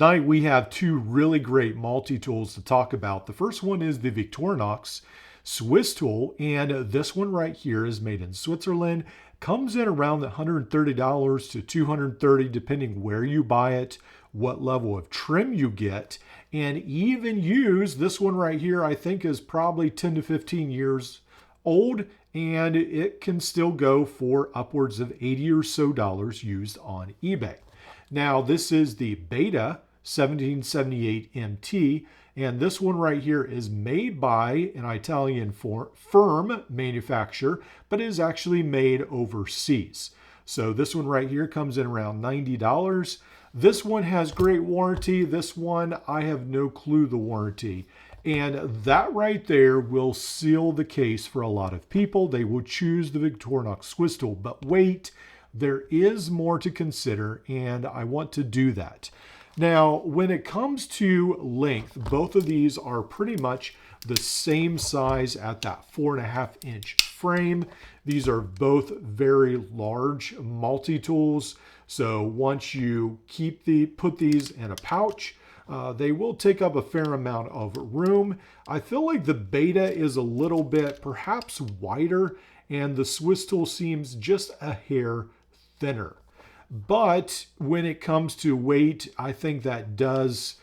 Tonight we have two really great multi-tools to talk about. The first one is the Victorinox Swisstool, and this one right here is made in Switzerland. Comes in around $130 to $230 depending where you buy it, what level of trim you get, and even used. This one right here I think is probably 10 to 15 years old, and it can still go for upwards of $80 or so used on eBay. Now this is the Beta 1778 MT, and this one right here is made by an Italian firm manufacturer, but is actually made overseas. So this one right here comes in around $90. This one has great warranty. This one, I have no clue the warranty. And that right there will seal the case for a lot of people. They will choose the Victorinox Swisstool, but wait, there is more to consider, and I want to do that. Now, when it comes to length, both of these are pretty much the same size at that 4.5-inch frame. These are both very large multi-tools. So once you put these in a pouch, they will take up a fair amount of room. I feel like the Beta is a little bit perhaps wider, and the Swisstool seems just a hair thinner. But when it comes to weight, I think that does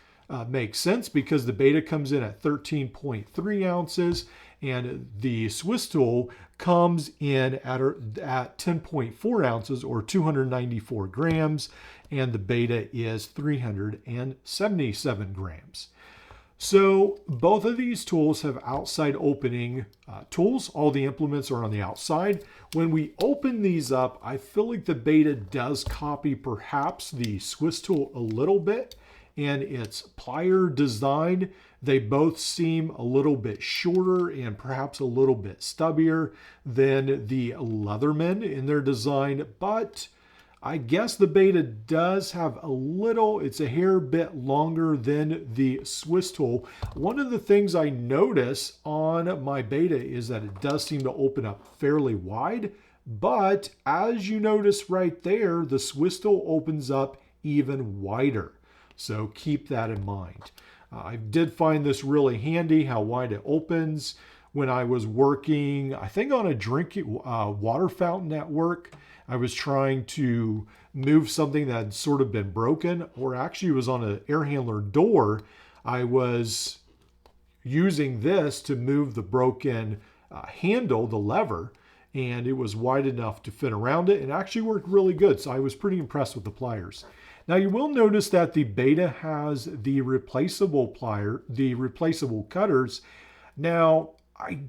make sense, because the Beta comes in at 13.3 ounces and the Swisstool comes in at 10.4 ounces or 294 grams, and the Beta is 377 grams. So both of these tools have outside opening tools. All the implements are on the outside. When we open these up, I feel like the Beta does copy perhaps the Swisstool a little bit and its plier design. They both seem a little bit shorter and perhaps a little bit stubbier than the Leatherman in their design, but I guess the Beta does have it's a hair bit longer than the Swisstool. One of the things I notice on my Beta is that it does seem to open up fairly wide, but as you notice right there, the Swisstool opens up even wider. So keep that in mind. I did find this really handy, how wide it opens. When I was working, I think on a drinking water fountain at work, I was trying to move something that had sort of been broken, or actually was on an air handler door. I was using this to move the broken handle, the lever, and it was wide enough to fit around it and actually worked really good. So I was pretty impressed with the pliers. Now you will notice that the Beta has the replaceable plier, the replaceable cutters. Now, I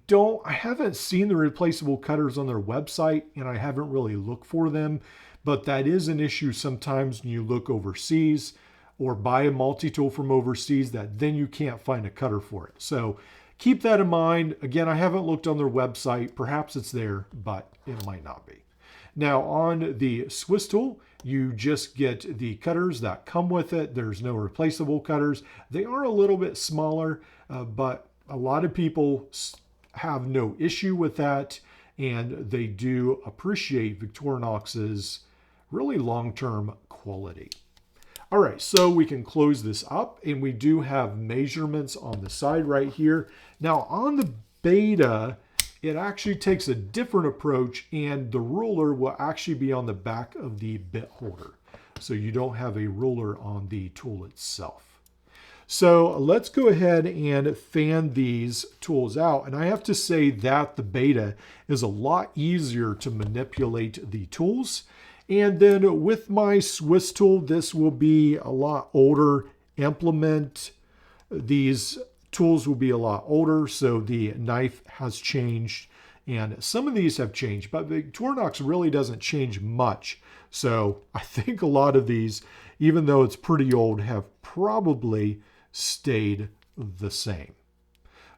haven't seen the replaceable cutters on their website, and I haven't really looked for them, but that is an issue sometimes when you look overseas or buy a multi-tool from overseas, that then you can't find a cutter for it. So keep that in mind. Again, I haven't looked on their website. Perhaps it's there, but it might not be. Now on the Swisstool, you just get the cutters that come with it. There's no replaceable cutters. They are a little bit smaller, but a lot of people have no issue with that, and they do appreciate Victorinox's really long-term quality. All right, so we can close this up, and we do have measurements on the side right here. Now on the Beta, it actually takes a different approach, and the ruler will actually be on the back of the bit holder. So you don't have a ruler on the tool itself. So let's go ahead and fan these tools out. And I have to say that the Beta is a lot easier to manipulate the tools. And then with my Swisstool, this will be a lot older implement. These tools will be a lot older, so the knife has changed. And some of these have changed, but Victorinox really doesn't change much. So I think a lot of these, even though it's pretty old, have probably stayed the same.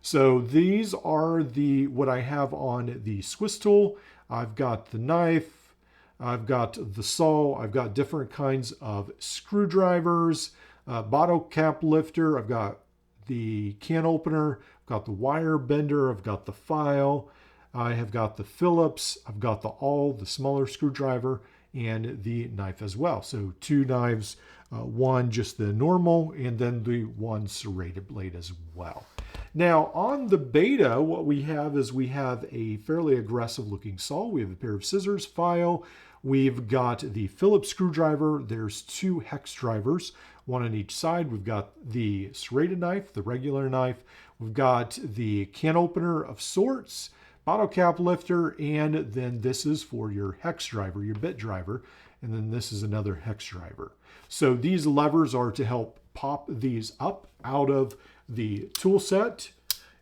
So these are what I have on the Swisstool. I've got the knife, I've got the saw, I've got different kinds of screwdrivers, bottle cap lifter, I've got the can opener, I've got the wire bender, I've got the file, I have got the Phillips, I've got the smaller screwdriver, and the knife as well. So 2 knives one just the normal, and then the one serrated blade as well. Now on the Beta, what we have is we have a fairly aggressive looking saw. We have a pair of scissors, file. We've got the Phillips screwdriver. There's 2 hex drivers, one on each side. We've got the serrated knife, the regular knife. We've got the can opener of sorts, bottle cap lifter, and then this is for your hex driver, your bit driver. And then this is another hex driver. So these levers are to help pop these up out of the tool set.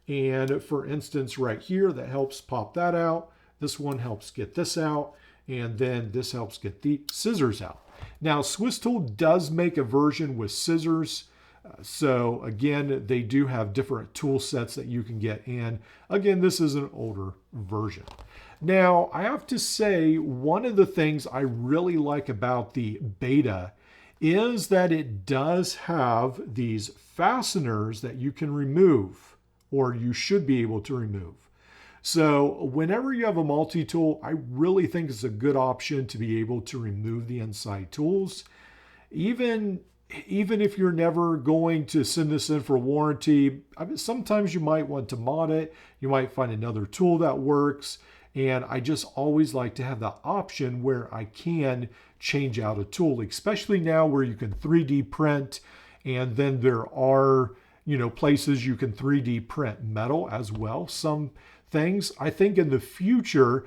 And for instance, right here, that helps pop that out. This one helps get this out. And then this helps get the scissors out. Now, Swisstool does make a version with scissors. So again, they do have different tool sets that you can get. And again, this is an older version. Now, I have to say, one of the things I really like about the Beta is that it does have these fasteners that you can remove, or you should be able to remove. So whenever you have a multi-tool, I really think it's a good option to be able to remove the inside tools. Even if you're never going to send this in for warranty, I mean, sometimes you might want to mod it. You might find another tool that works. And I just always like to have the option where I can change out a tool, especially now where you can 3D print. And then there are, places you can 3D print metal as well. Some things, I think in the future,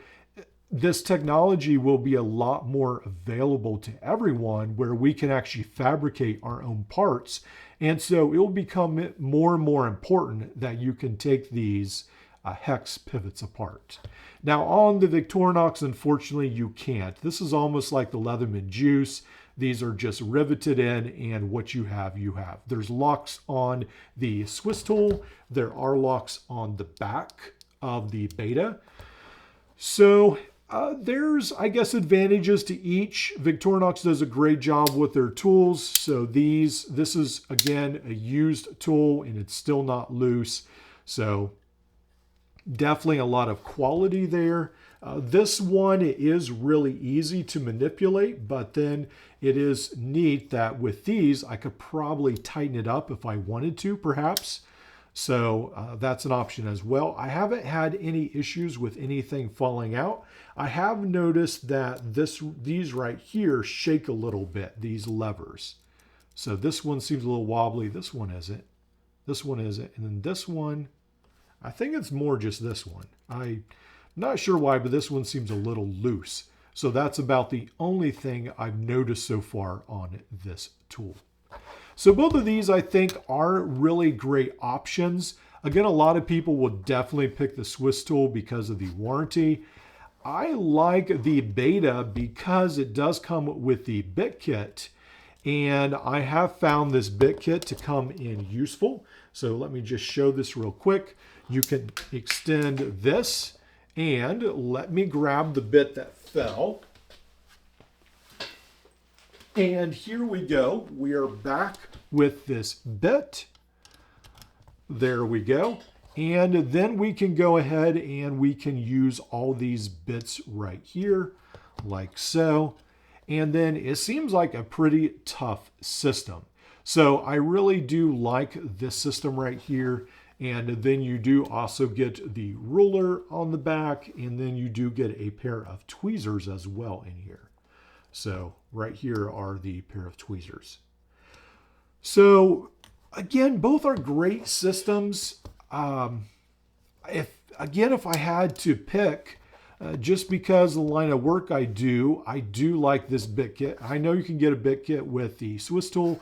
this technology will be a lot more available to everyone where we can actually fabricate our own parts. And so it will become more and more important that you can take these hex pivots apart. Now on the Victorinox, unfortunately, you can't. This is almost like the Leatherman Juice. These are just riveted in, and what you have, you have. There's locks on the Swisstool. There are locks on the back of the Beta. So there's, I guess, advantages to each. Victorinox does a great job with their tools. So this is, again, a used tool, and it's still not loose. So definitely a lot of quality there. This one is really easy to manipulate, but then it is neat that with these, I could probably tighten it up if I wanted to, perhaps. So that's an option as well. I haven't had any issues with anything falling out. I have noticed that these right here shake a little bit, these levers. So this one seems a little wobbly. This one isn't. This one isn't. And then this one, I think it's more just this one. I'm not sure why, but this one seems a little loose. So that's about the only thing I've noticed so far on this tool. So both of these, I think, are really great options. Again, a lot of people will definitely pick the Swisstool because of the warranty. I like the Beta because it does come with the bit kit, and I have found this bit kit to come in useful. So let me just show this real quick. You can extend this, and let me grab the bit that fell. And here we go. We are back with this bit. There we go. And then we can go ahead and we can use all these bits right here, like so. And then it seems like a pretty tough system. So I really do like this system right here. And then you do also get the ruler on the back, and then you do get a pair of tweezers as well in here. So right here are the pair of tweezers. So again, both are great systems. If I had to pick, just because the line of work I do like this bit kit. I know you can get a bit kit with the Swisstool,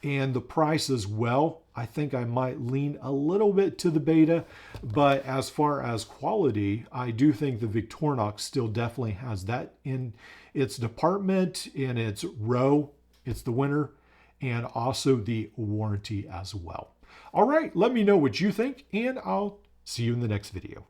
and the price as well. I think I might lean a little bit to the Beta, but as far as quality, I do think the Victorinox still definitely has that in its department, in its row. It's the winner, and also the warranty as well. All right, let me know what you think, and I'll see you in the next video.